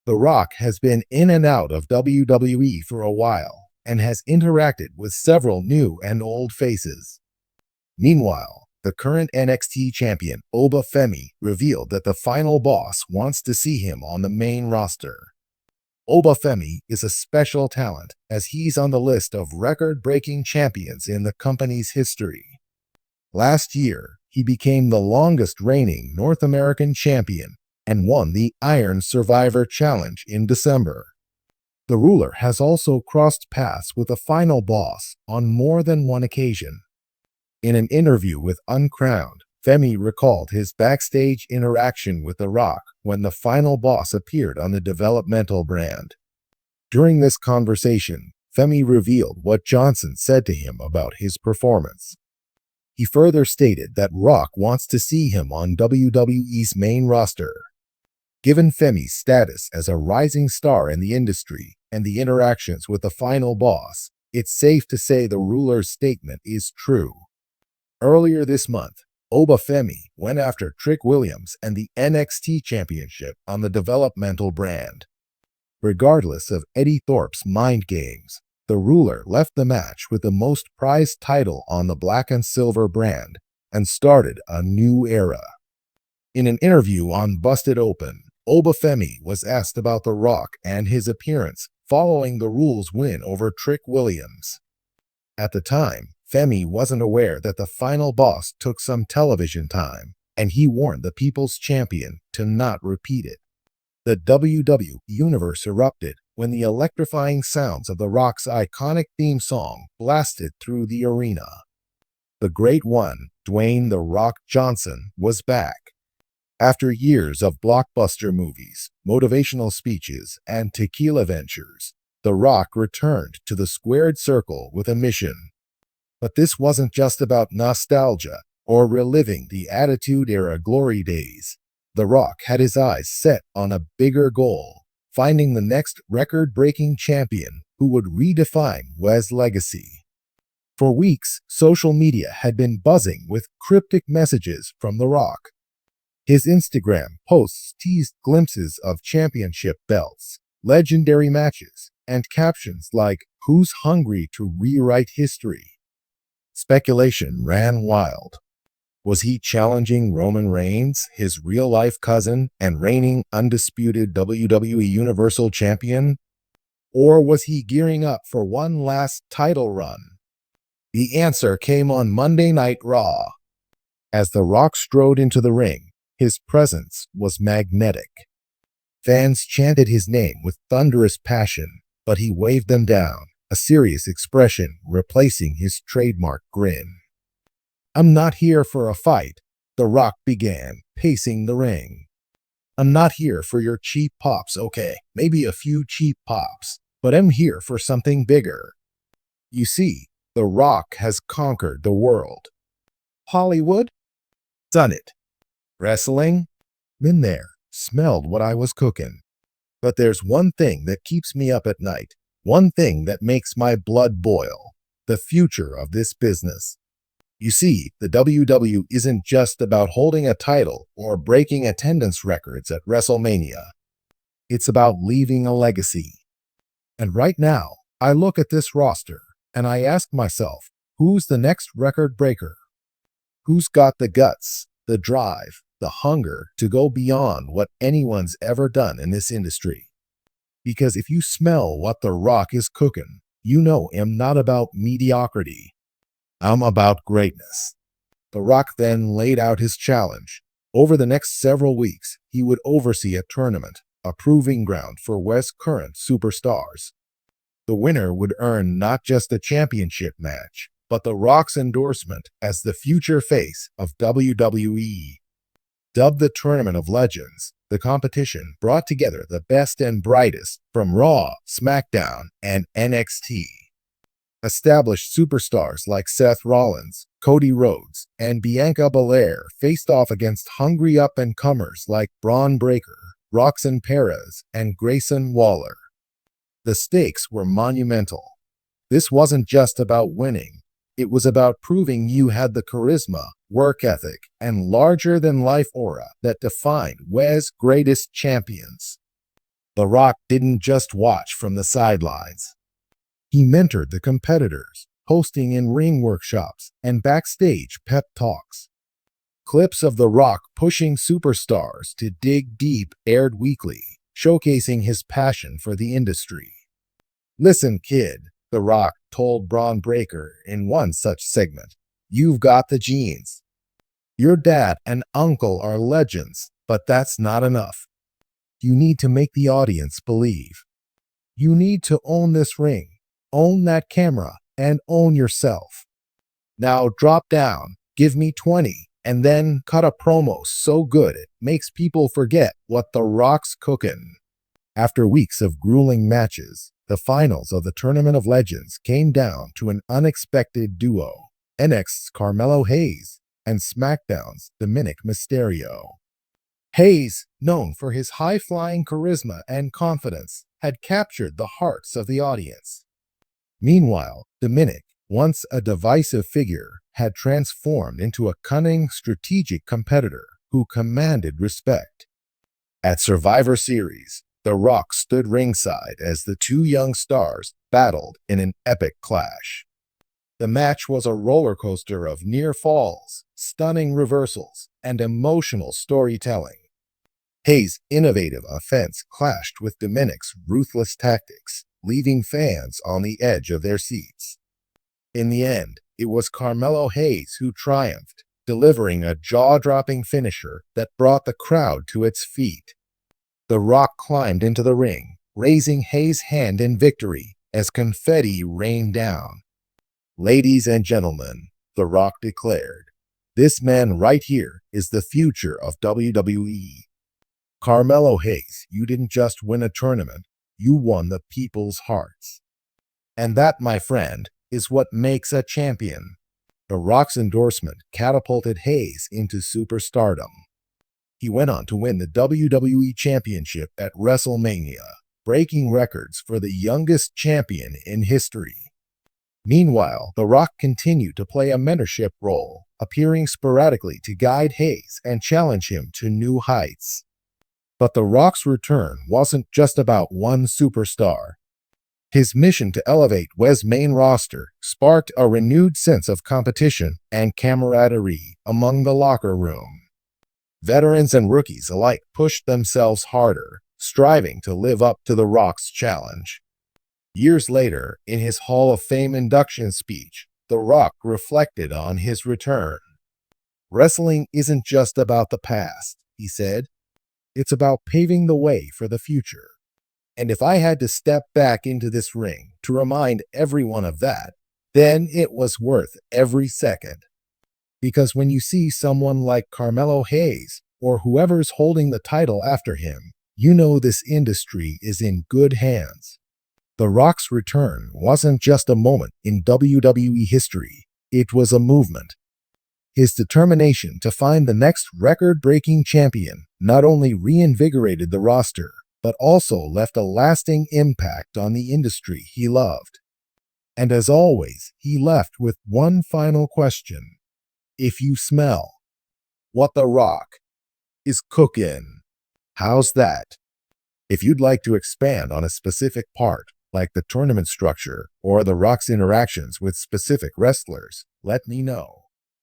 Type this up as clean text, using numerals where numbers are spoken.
The Rock has been in and out of WWE for a while and has interacted with several new and old faces. Meanwhile, the current NXT champion Oba Femi revealed that the final boss wants to see him on the main roster. Oba Femi is a special talent as he's on the list of record-breaking champions in the company's history. Last year, he became the longest-reigning North American champion and won the Iron Survivor Challenge in December. The ruler has also crossed paths with the final boss on more than one occasion. In an interview with Uncrowned, Femi recalled his backstage interaction with The Rock when the final boss appeared on the developmental brand. During this conversation, Femi revealed what Johnson said to him about his performance. He further stated that Rock wants to see him on WWE's main roster. Given Femi's status as a rising star in the industry and the interactions with the final boss, it's safe to say the ruler's statement is true. Earlier this month, Oba Femi went after Trick Williams and the NXT Championship on the developmental brand. Regardless of Eddie Thorpe's mind games, the ruler left the match with the most prized title on the black and silver brand and started a new era. In an interview on Busted Open, Oba Femi was asked about The Rock and his appearance following the Rule's win over Trick Williams. At the time, Femi wasn't aware that the final boss took some television time, and he warned the People's Champion to not repeat it. The WWE Universe erupted when the electrifying sounds of The Rock's iconic theme song blasted through the arena. The Great One, Dwayne "The Rock" Johnson, was back. After years of blockbuster movies, motivational speeches, and tequila ventures, The Rock returned to the squared circle with a mission. But this wasn't just about nostalgia or reliving the Attitude Era glory days. The Rock had his eyes set on a bigger goal, finding the next record-breaking champion who would redefine Wwe's legacy. For weeks, social media had been buzzing with cryptic messages from The Rock. His Instagram posts teased glimpses of championship belts, legendary matches, and captions like, "Who's hungry to rewrite history?" Speculation ran wild. Was he challenging Roman Reigns, his real-life cousin and reigning undisputed WWE Universal Champion? Or was he gearing up for one last title run? The answer came on Monday Night Raw. As The Rock strode into the ring, his presence was magnetic. Fans chanted his name with thunderous passion, but he waved them down, a serious expression replacing his trademark grin. "I'm not here for a fight," The Rock began, pacing the ring. "I'm not here for your cheap pops, okay, maybe a few cheap pops, but I'm here for something bigger. You see, The Rock has conquered the world. Hollywood? Done it. Wrestling? Been there, smelled what I was cooking. But there's one thing that keeps me up at night, one thing that makes my blood boil: the future of this business. You see, the WWE isn't just about holding a title or breaking attendance records at WrestleMania. It's about leaving a legacy. And right now, I look at this roster and I ask myself, who's the next record breaker? Who's got the guts, the drive, the hunger to go beyond what anyone's ever done in this industry? Because if you smell what The Rock is cooking, you know I'm not about mediocrity. I'm about greatness. The Rock then laid out his challenge. Over the next several weeks, he would oversee a tournament, a proving ground for Wwe's current superstars. The winner would earn not just a championship match, but The Rock's endorsement as the future face of WWE. Dubbed the Tournament of Legends, the competition brought together the best and brightest from Raw, SmackDown, and NXT. Established superstars like Seth Rollins, Cody Rhodes, and Bianca Belair faced off against hungry up-and-comers like Braun Breaker, Roxanne Perez, and Grayson Waller. The stakes were monumental. This wasn't just about winning. It was about proving you had the charisma, work ethic, and larger-than-life aura that defined Wwe's greatest champions. The Rock didn't just watch from the sidelines. He mentored the competitors, hosting in-ring workshops and backstage pep talks. Clips of The Rock pushing superstars to dig deep aired weekly, showcasing his passion for the industry. "Listen, kid," The Rock told Braun Breaker in one such segment, "you've got the genes. Your dad and uncle are legends, but that's not enough. You need to make the audience believe. You need to own this ring, own that camera, and own yourself. Now drop down, give me 20, and then cut a promo so good it makes people forget what The Rock's cooking." After weeks of grueling matches, the finals of the Tournament of Legends came down to an unexpected duo: NXT's Carmelo Hayes and SmackDown's Dominic Mysterio. Hayes, known for his high-flying charisma and confidence, had captured the hearts of the audience. Meanwhile, Dominic, once a divisive figure, had transformed into a cunning, strategic competitor who commanded respect. At Survivor Series, The Rock stood ringside as the two young stars battled in an epic clash. The match was a roller coaster of near falls, stunning reversals, and emotional storytelling. Hayes' innovative offense clashed with Dominic's ruthless tactics, leaving fans on the edge of their seats. In the end, it was Carmelo Hayes who triumphed, delivering a jaw-dropping finisher that brought the crowd to its feet. The Rock climbed into the ring, raising Hayes' hand in victory as confetti rained down. "Ladies and gentlemen," The Rock declared, "this man right here is the future of WWE. Carmelo Hayes, you didn't just win a tournament, you won the people's hearts. And that, my friend, is what makes a champion." The Rock's endorsement catapulted Hayes into superstardom. He went on to win the WWE Championship at WrestleMania, breaking records for the youngest champion in history. Meanwhile, The Rock continued to play a mentorship role, appearing sporadically to guide Hayes and challenge him to new heights. But The Rock's return wasn't just about one superstar. His mission to elevate Wwe's main roster sparked a renewed sense of competition and camaraderie among the locker room. Veterans and rookies alike pushed themselves harder, striving to live up to The Rock's challenge. Years later, in his Hall of Fame induction speech, The Rock reflected on his return. "Wrestling isn't just about the past," he said. "It's about paving the way for the future. And if I had to step back into this ring to remind everyone of that, then it was worth every second. Because when you see someone like Carmelo Hayes, or whoever's holding the title after him, you know this industry is in good hands." The Rock's return wasn't just a moment in WWE history, it was a movement. His determination to find the next record-breaking champion not only reinvigorated the roster, but also left a lasting impact on the industry he loved. And as always, he left with one final question: if you smell what The Rock is cooking, how's that? If you'd like to expand on a specific part, like the tournament structure or The Rock's interactions with specific wrestlers, let me know.